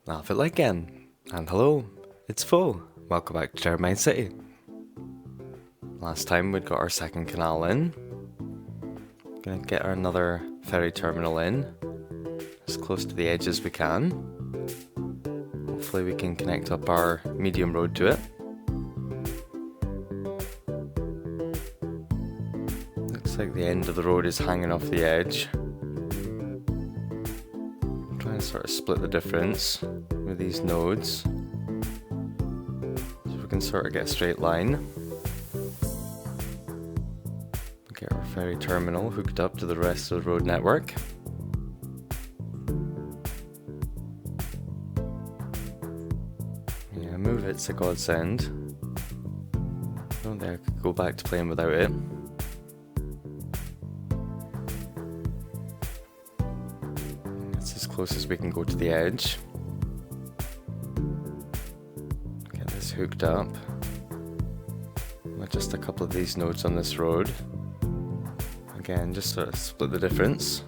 Laugh it again. And hello, it's full. Welcome back to Turbine City. Last time we'd got our second canal in. Gonna get another ferry terminal in, as close to the edge as we can. Hopefully we can connect up our medium road to it. Looks like the end of the road is hanging off the edge. Trying to sort of split the difference with these nodes, so we can sort of get a straight line. Get our ferry terminal hooked up to the rest of the road network. Yeah, move it's a godsend. I don't think I could go back to playing without it. That's as close as we can go to the edge. Get this hooked up. With just a couple of these nodes on this road. Again, just sort of split the difference.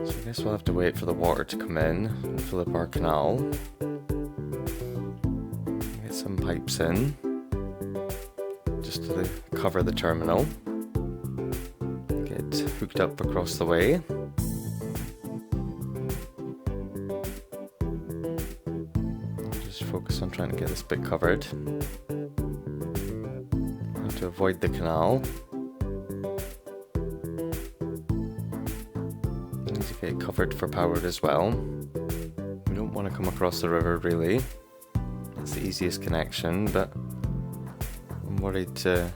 So I guess we'll have to wait for the water to come in and fill up our canal. Get some pipes in, just to cover the terminal. Get hooked up across the way. Just focus on trying to get this bit covered. To avoid the canal. Need to get covered for power as well. We don't want to come across the river really. That's the easiest connection, but I'm worried the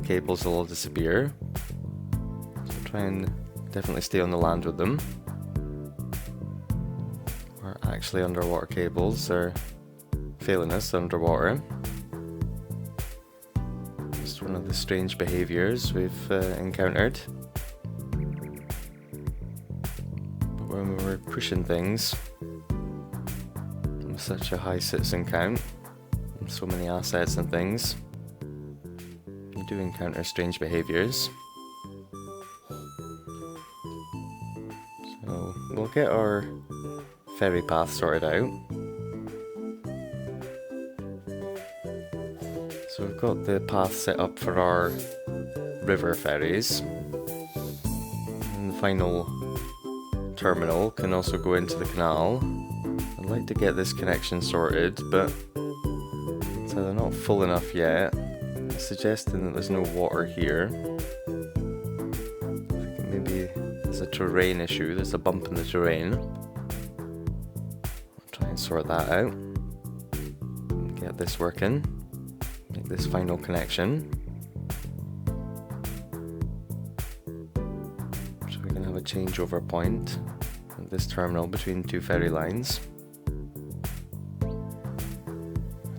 cables will all disappear. So try and definitely stay on the land with them. We're actually underwater cables are failing us underwater. One of the strange behaviours we've encountered. But when we were pushing things with such a high citizen count and so many assets and things, you do encounter strange behaviours. So we'll get our ferry path sorted out. So we've got the path set up for our river ferries, and the final terminal can also go into the canal. I'd like to get this connection sorted, but so they're not full enough yet, suggesting that there's no water here. I think maybe there's a terrain issue, there's a bump in the terrain. I'll try and sort that out, get this working. Make this final connection. So we can have a changeover point at this terminal between two ferry lines. I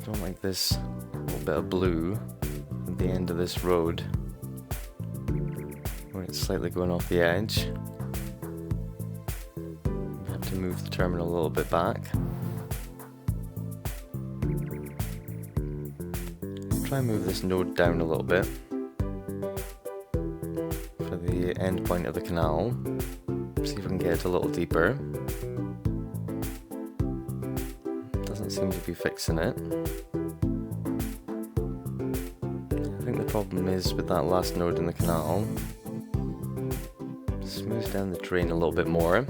don't like this little bit of blue at the end of this road, where it's slightly going off the edge. We have to move the terminal a little bit back. Try and move this node down a little bit for the end point of the canal. See if we can get it a little deeper. Doesn't seem to be fixing it. I think the problem is with that last node in the canal. Smooth down the terrain a little bit more.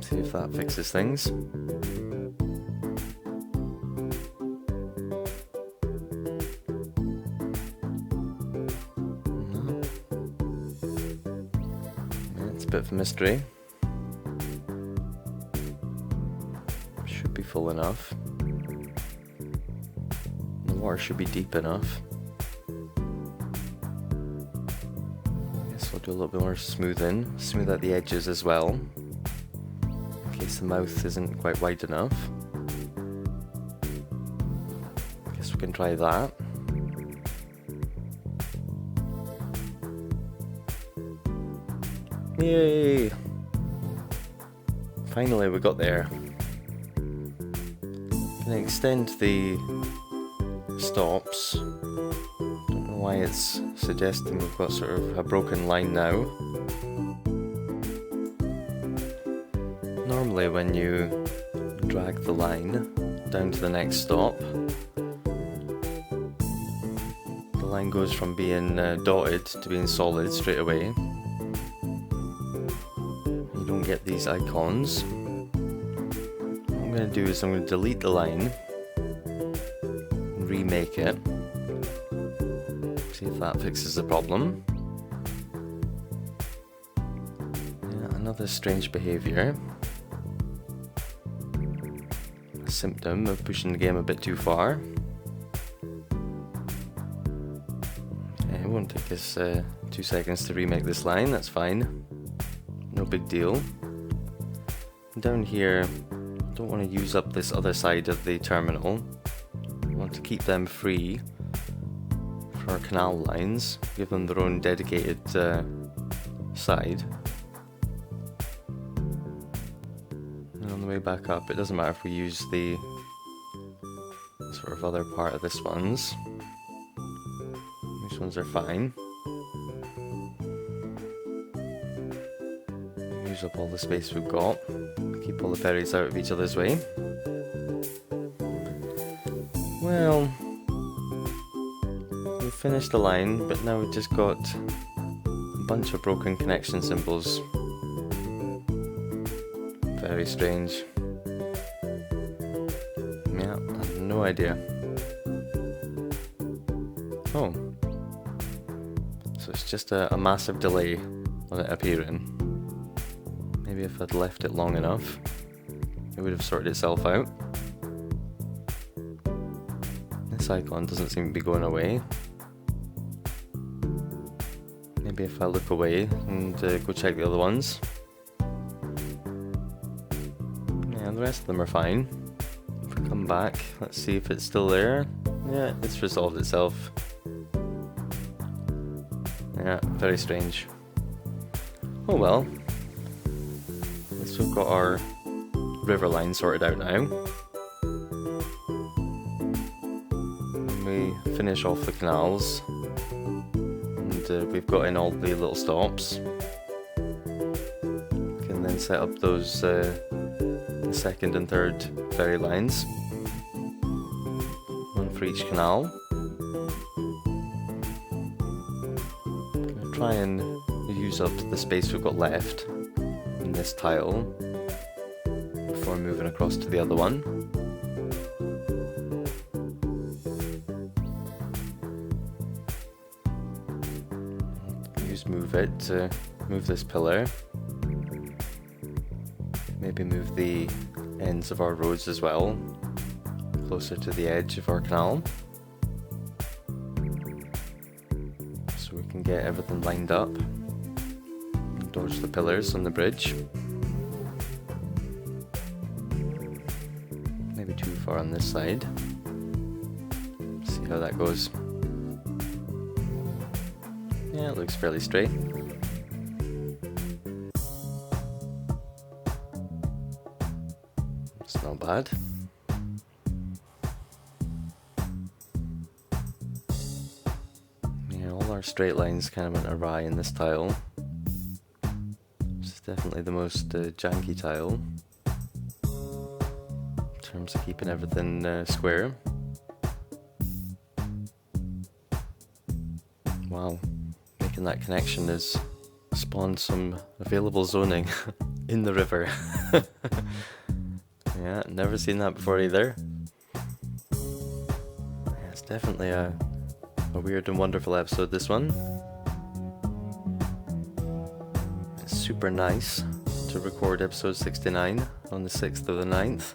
See if that fixes things. Bit of a mystery. Should be full enough. The water should be deep enough. Guess we'll do a little bit more smoothing. Smooth out the edges as well, in case the mouth isn't quite wide enough. Guess we can try that. Yay! Finally we got there. Can I extend the stops? Don't know why it's suggesting we've got sort of a broken line now. Normally when you drag the line down to the next stop, the line goes from being dotted to being solid straight away. You don't get these icons. What I'm going to do is I'm going to delete the line, remake it, see if that fixes the problem. Yeah, another strange behaviour. A symptom of pushing the game a bit too far. Okay, it won't take us 2 seconds to remake this line, that's fine. No big deal. Down here, don't want to use up this other side of the terminal. I want to keep them free for our canal lines, give them their own dedicated side. And on the way back up, it doesn't matter if we use the sort of other part of this ones. These ones are fine. Use up all the space we've got. Keep all the ferries out of each other's way. Well, we've finished the line, but now we've just got a bunch of broken connection symbols. Very strange. Yeah, I have no idea. Oh. So it's just a massive delay on it appearing. Maybe if I'd left it long enough, it would have sorted itself out. This icon doesn't seem to be going away. Maybe if I look away and go check the other ones. Yeah, the rest of them are fine. If we come back, let's see if it's still there. Yeah, it's resolved itself. Yeah, very strange. Oh well. So we've got our river line sorted out now. When we finish off the canals, and we've got in all the little stops, we can then set up those the second and third ferry lines, one for each canal. I'm going to try and use up the space we've got left in this tile before moving across to the other one. Use move it to move this pillar. Maybe move the ends of our roads as well, closer to the edge of our canal, so we can get everything lined up. Dodge the pillars on the bridge. Maybe too far on this side. See how that goes. Yeah, it looks fairly straight. It's not bad. Yeah, all our straight lines kind of went awry in this tile. Definitely the most janky tile in terms of keeping everything square. Wow, making that connection has spawned some available zoning in the river. Yeah, never seen that before either. Yeah, it's definitely a weird and wonderful episode, this one. Super nice to record episode 69 on the 6th of the 9th.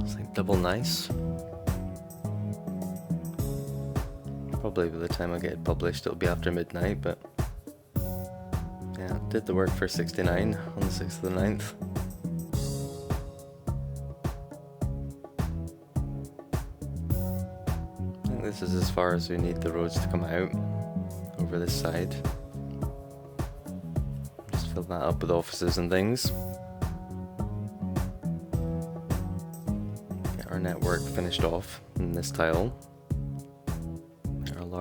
It's like double nice. Probably by the time I get it published it'll be after midnight, but yeah, did the work for 69 on the 6th of the 9th. I think this is as far as we need the roads to come out over this side. Fill that up with offices and things. Get our network finished off in this tile.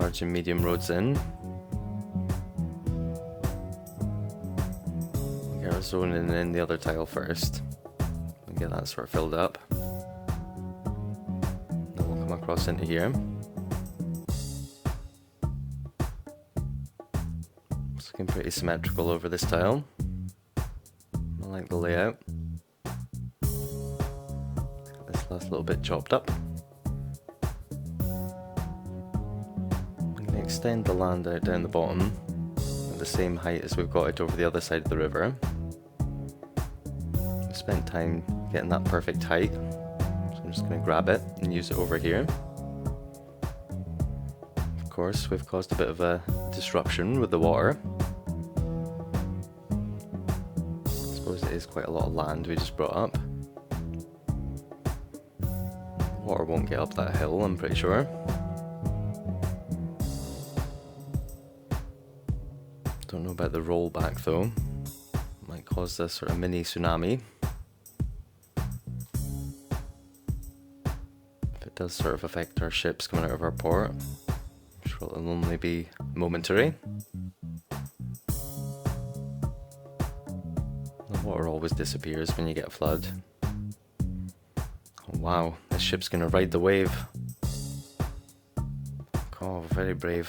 large and medium roads in. Get our zoning in the other tile first. And get that sort of filled up. Then we'll come across into here. It's looking pretty symmetrical over this tile. I like the layout. This last little bit chopped up. I'm going to extend the land out down the bottom at the same height as we've got it over the other side of the river. We spent time getting that perfect height, so I'm just going to grab it and use it over here. Of course, we've caused a bit of a disruption with the water. I suppose it is quite a lot of land we just brought up. Water won't get up that hill, I'm pretty sure. Don't know about the rollback though. Might cause a sort of mini tsunami. If it does sort of affect our ships coming out of our port, I'm sure it'll only be momentary. The water always disappears when you get a flood. Oh, wow, this ship's gonna ride the wave. Oh, very brave.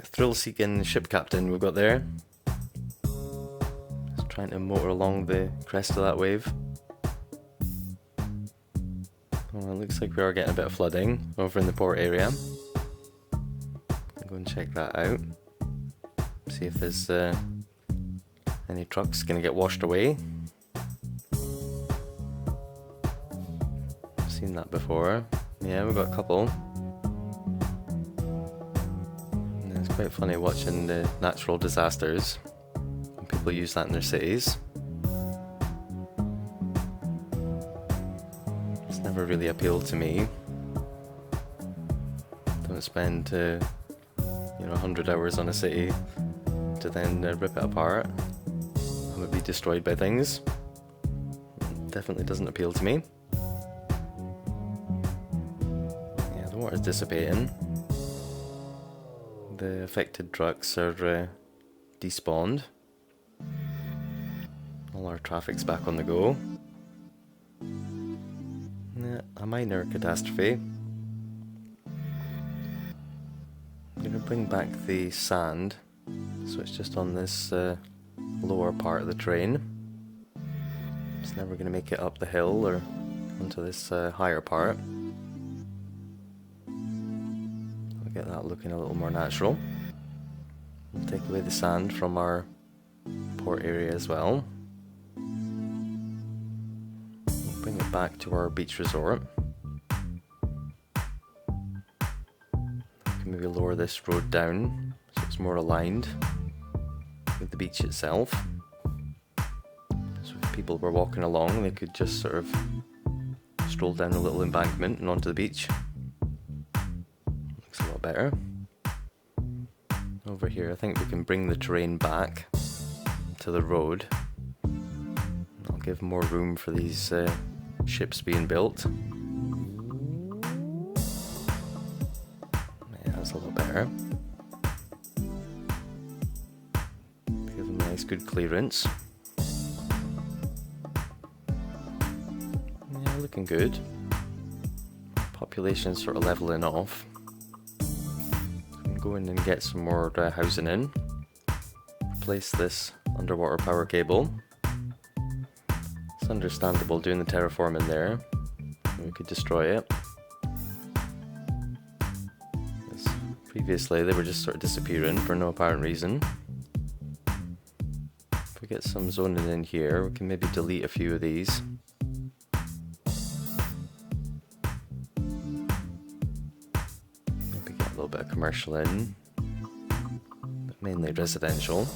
Thrill-seeking ship captain we've got there. Just trying to motor along the crest of that wave. Oh, it looks like we are getting a bit of flooding over in the port area. I'll go and check that out. See if there's any trucks gonna get washed away. I've seen that before. Yeah, we've got a couple. It's quite funny watching the natural disasters when people use that in their cities. It's never really appealed to me. Don't spend 100 hours on a city to then rip it apart and would be destroyed by things. Definitely doesn't appeal to me. Yeah, the water's dissipating. The affected trucks are despawned. All our traffic's back on the go. Yeah, a minor catastrophe. I'm going to bring back the sand, so it's just on this lower part of the train. It's never going to make it up the hill or onto this higher part. Get that looking a little more natural. We'll take away the sand from our port area as well. We'll bring it back to our beach resort. We can maybe lower this road down so it's more aligned with the beach itself. So if people were walking along, they could just sort of stroll down a little embankment and onto the beach. Better. Over here I think we can bring the terrain back to the road. I'll give more room for these ships being built. Yeah, that's a little better. Give them a nice good clearance. Yeah, looking good. Population's sort of leveling off. Go in and get some more housing in. Replace this underwater power cable. It's understandable doing the terraforming there. We could destroy it. Previously they were just sort of disappearing for no apparent reason. If we get some zoning in here, we can maybe delete a few of these. A little bit of commercial in, but mainly residential.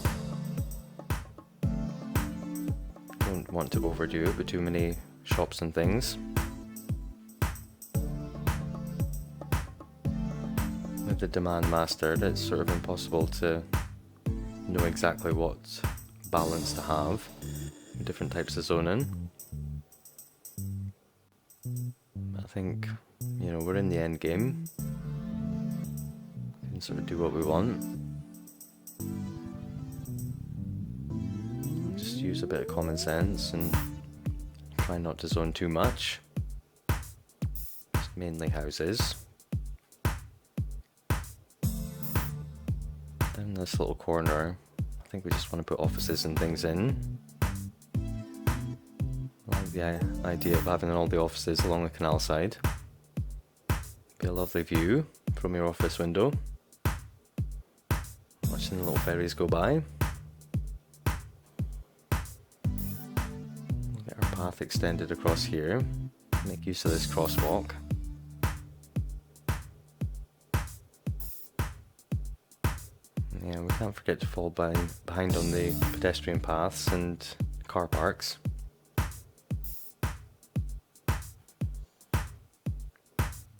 Don't want to overdo it with too many shops and things. With the demand mastered, it's sort of impossible to know exactly what balance to have with different types of zoning. I think, you know, we're in the end game. We can sort of do what we want. Just use a bit of common sense and try not to zone too much. Just mainly houses. Down this little corner, I think we just want to put offices and things in. I like the idea of having all the offices along the canal side. Be a lovely view from your office window. Watching the little ferries go by. We'll get our path extended across here. Make use of this crosswalk. Yeah, we can't forget to fall behind on the pedestrian paths and car parks.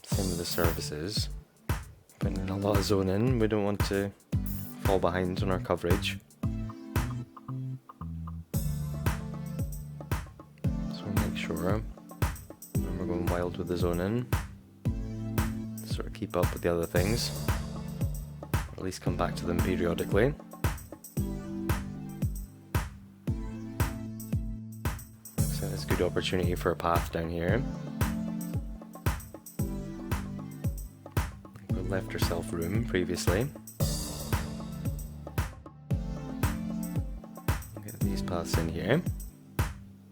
Same with the services. Putting in a lot of zoning, we don't want to fall behind on our coverage. So we'll make sure when we're going wild with the zoning, sort of keep up with the other things. At least come back to them periodically. Looks like there's a good opportunity for a path down here. We left ourselves room previously. Get these paths in here.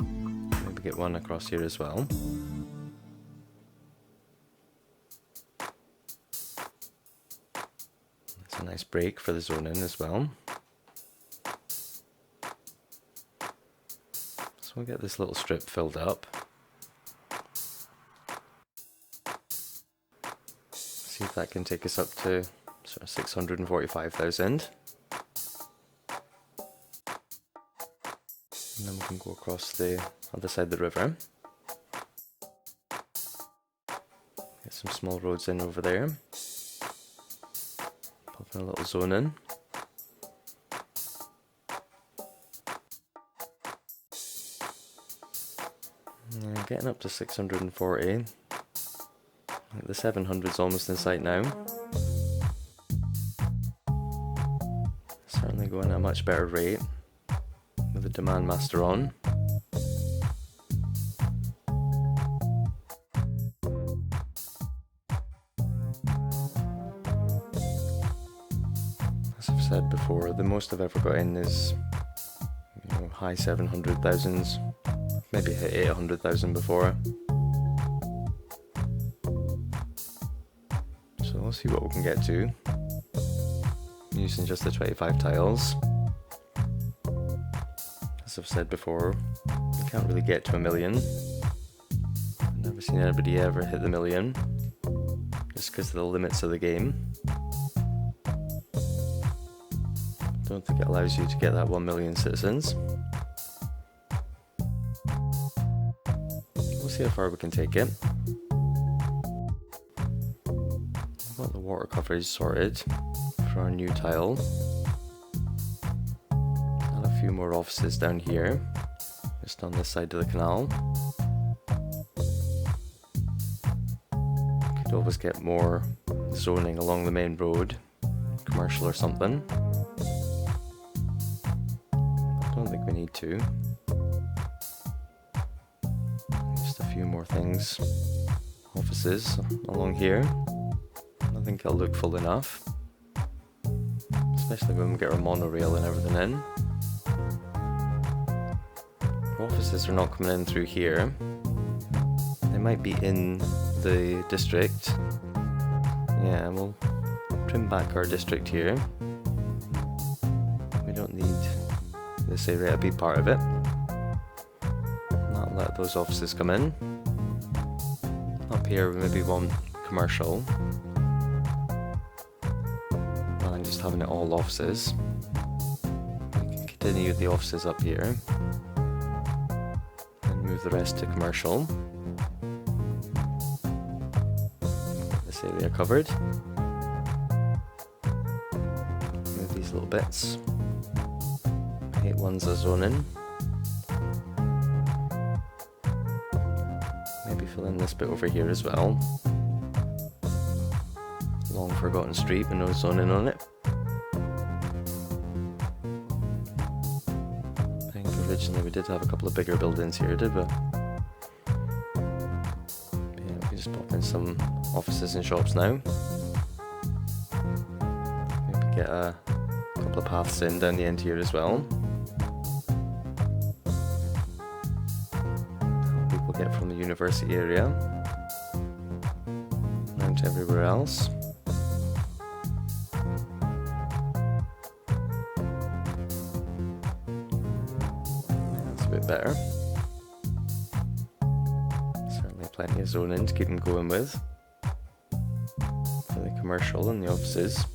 Maybe get one across here as well. A nice break for the zoning as well. So we'll get this little strip filled up. See if that can take us up to sort of 645,000. And then we can go across the other side of the river. Get some small roads in over there. A little zone in. Yeah, getting up to 640. The 700's almost in sight now. Certainly going at a much better rate with the demand master on. As I've said before, the most I've ever got in is, you know, high 700,000s, maybe hit 800,000 before. So we'll see what we can get to using just the 25 tiles. As I've said before, you can't really get to 1,000,000. I've never seen anybody ever hit the 1,000,000 just because of the limits of the game. Don't think it allows you to get that 1,000,000 citizens. We'll see how far we can take it. I've got the water coverage sorted for our new tile. And a few more offices down here, just on this side of the canal. Could always get more zoning along the main road, commercial or something. I don't think we need to. Just a few more things. Offices along here. I think I'll look full enough. Especially when we get our monorail and everything in. Our offices are not coming in through here. They might be in the district. Yeah, we'll trim back our district here. We don't need this area to be part of it. Not let those offices come in. Up here we maybe want commercial. Rather than just having it all offices. We can continue with the offices up here. And move the rest to commercial. Get this area covered. Move these little bits. 8 ones are zoning. Maybe fill in this bit over here as well. long forgotten street with no zoning on it. I think originally we did have a couple of bigger buildings here, did we? Yeah, we can just pop in some offices and shops now. Maybe get a couple of paths in down the end here as well. People get from the university area down to everywhere else. That's a bit better. Certainly plenty of zoning to keep them going with for the commercial and the offices.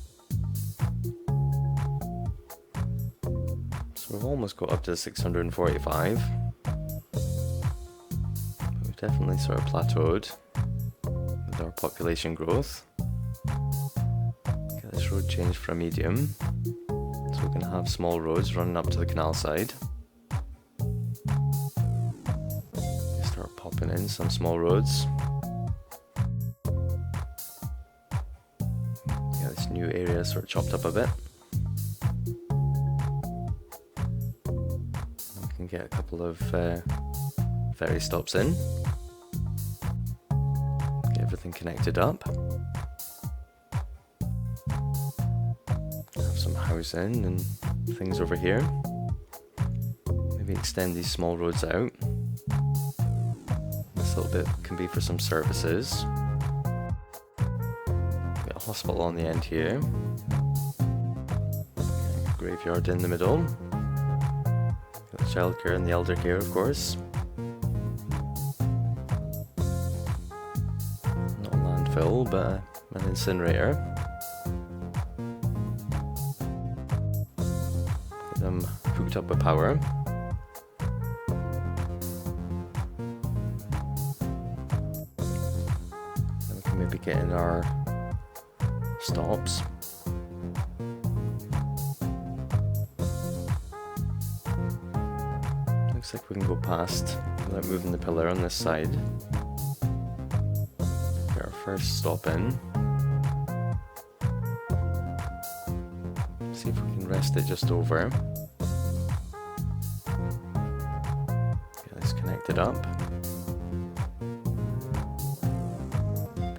So we've almost got up to 645. We've definitely sort of plateaued with our population growth. Get this road changed for a medium, so we're going to have small roads running up to the canal side. Start popping in some small roads. Get this new area sort of chopped up a bit. Get a couple of ferry stops in, get everything connected up, have some housing and things over here, maybe extend these small roads out. This little bit can be for some services. Get a hospital on the end here, a graveyard in the middle. Childcare and the elder care, of course. Not a landfill, but an incinerator. Get them hooked up with power. Then we can maybe get in our stops. Looks like we can go past without moving the pillar on this side. Get our first stop in. See if we can rest it just over. Get this connected up.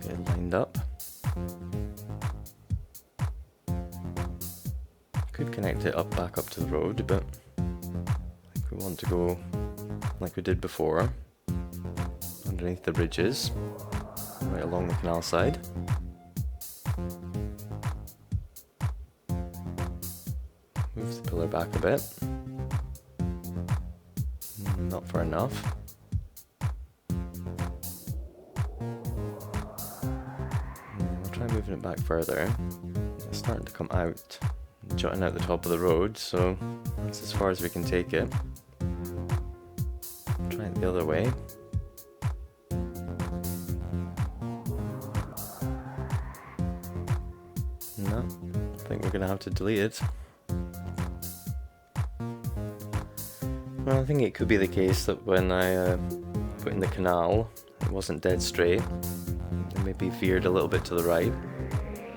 Get it lined up. Could connect it up back up to the road, but we want to go like we did before, underneath the bridges, right along the canal side. Move the pillar back a bit. Not far enough. We'll try moving it back further. It's starting to come out, jutting out the top of the road, so that's as far as we can take it. Try it the other way. No, I think we're going to have to delete it. Well, I think it could be the case that when I put in the canal, it wasn't dead straight. It maybe veered a little bit to the right.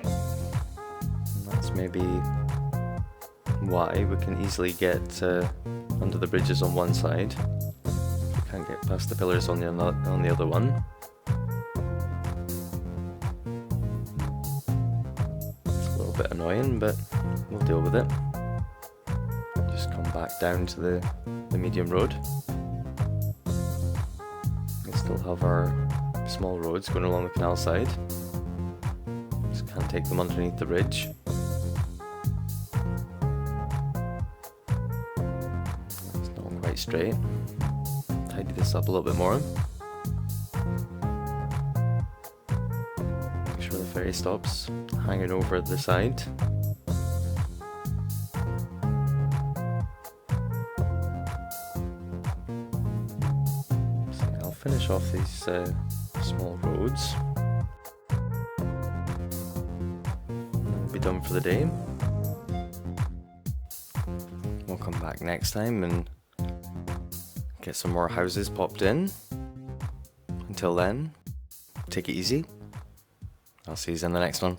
And that's maybe why we can easily get under the bridges on one side. We can't get past the pillars on the other one. It's a little bit annoying, but we'll deal with it. Just come back down to the medium road. We still have our small roads going along the canal side. Just can't take them underneath the bridge. Straight. Tidy this up a little bit more. Make sure the ferry stops hanging over the side. So I'll finish off these small roads. And then we'll be done for the day. We'll come back next time and get some more houses popped in. Until then, take it easy. I'll see you in the next one.